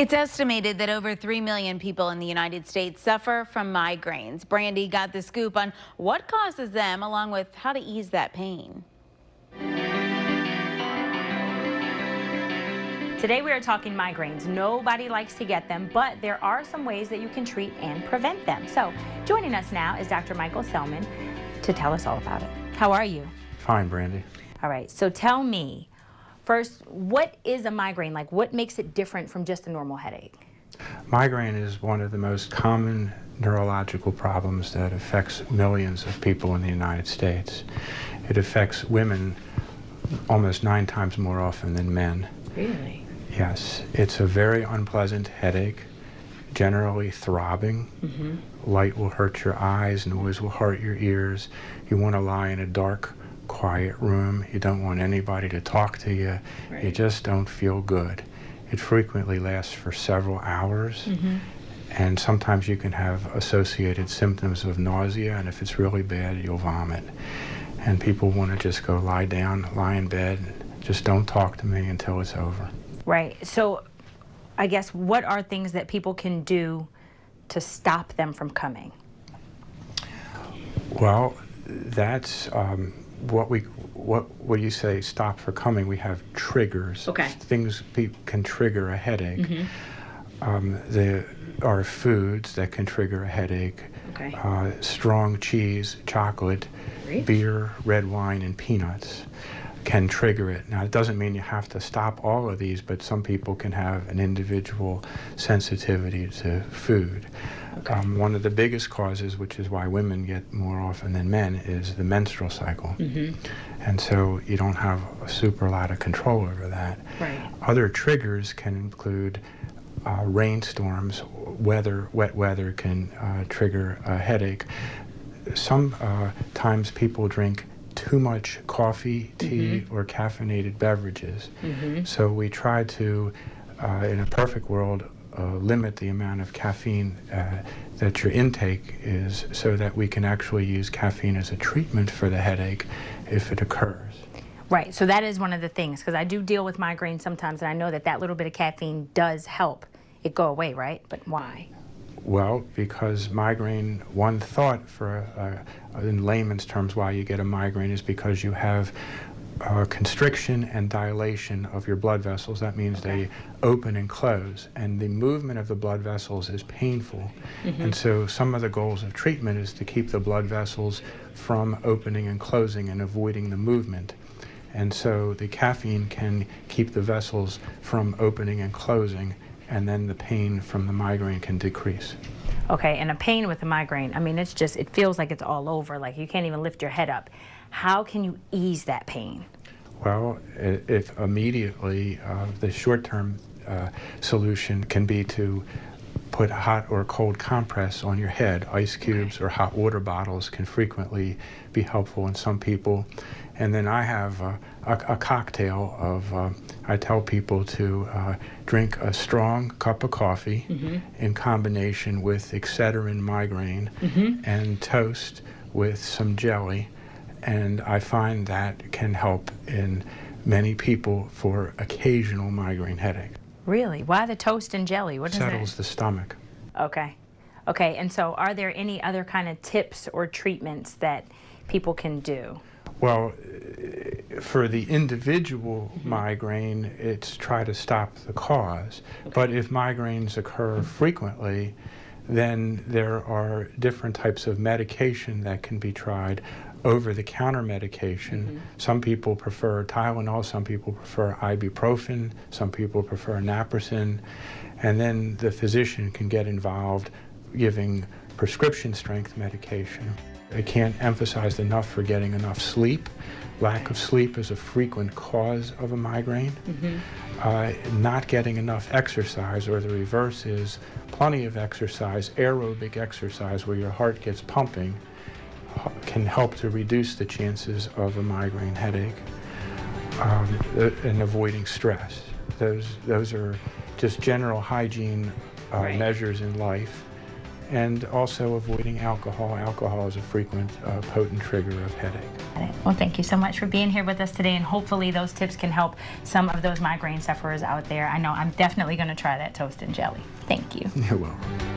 It's estimated that over 3 million people in the United States suffer from migraines. Brandy got the scoop on what causes them, along with how to ease that pain. Today we are talking migraines. Nobody likes to get them, but there are some ways that you can treat and prevent them. So joining us now is Dr. Michael Selman to tell us all about it. How are you? Fine, Brandy. All right, so tell me, first, what is a migraine? Like, what makes it different from just a normal headache? Migraine is one of the most common neurological problems that affects millions of people in the United States. It affects women almost 9 times more often than men. Really? Yes. It's a very unpleasant headache, generally throbbing. Light will hurt your eyes, noise will hurt your ears. You want to lie in a dark, quiet room. You don't want anybody to talk to you. Right. You just don't feel good. It frequently lasts for several hours, and sometimes you can have associated symptoms of nausea, and if it's really bad, you'll vomit. And people want to just go lie down, lie in bed, just don't talk to me until it's over. Right. So I guess what are things that people can do to stop them from coming? Well, that's what you say stop for coming. We have triggers. Okay. Things can trigger a headache. There are foods that can trigger a headache. Okay. Strong cheese, chocolate, Really? beer, red wine, and peanuts can trigger it. Now, it doesn't mean you have to stop all of these, but some people can have an individual sensitivity to food. Okay. One of the biggest causes, which is why women get more often than men, is the menstrual cycle. And so you don't have a super lot of control over that. Right. Other triggers can include rainstorms, wet weather can trigger a headache. Sometimes people drink too much coffee, tea, or caffeinated beverages. So we try to, in a perfect world, limit the amount of caffeine that your intake is, so that we can actually use caffeine as a treatment for the headache if it occurs. Right, so that is one of the things, because I do deal with migraine sometimes, and I know that that little bit of caffeine does help it go away, right? But why? Well, because migraine, one thought for, in layman's terms, why you get a migraine is because you have constriction and dilation of your blood vessels. That means they open and close, and the movement of the blood vessels is painful. And so some of the goals of treatment is to keep the blood vessels from opening and closing and avoiding the movement. And so the caffeine can keep the vessels from opening and closing, and then the pain from the migraine can decrease. Okay, and a pain with a migraine, I mean, it's just, it feels like it's all over, like you can't even lift your head up. How can you ease that pain? Well, if immediately, the short-term solution can be to put hot or cold compress on your head. Ice cubes or hot water bottles can frequently be helpful in some people. And then I have a cocktail of, I tell people to drink a strong cup of coffee in combination with Excedrin migraine and toast with some jelly. And I find that can help in many people for occasional migraine headache. Really? Why the toast and jelly? What does Settles the stomach. Okay. Okay, and so are there any other kind of tips or treatments that people can do? Well, for the individual migraine, it's try to stop the cause. But if migraines occur frequently, then there are different types of medication that can be tried. Over-the-counter medication. Some people prefer Tylenol, some people prefer ibuprofen, some people prefer naproxen, and then the physician can get involved giving prescription strength medication. I can't emphasize enough for getting enough sleep. Lack of sleep is a frequent cause of a migraine. Not getting enough exercise, or the reverse is plenty of exercise, aerobic exercise where your heart gets pumping, can help to reduce the chances of a migraine headache, and avoiding stress. Those are just general hygiene measures in life. and also avoiding alcohol. Alcohol is a frequent potent trigger of headache. Well, thank you so much for being here with us today, and hopefully those tips can help some of those migraine sufferers out there. I know I'm definitely going to try that toast and jelly. Thank you. You're welcome.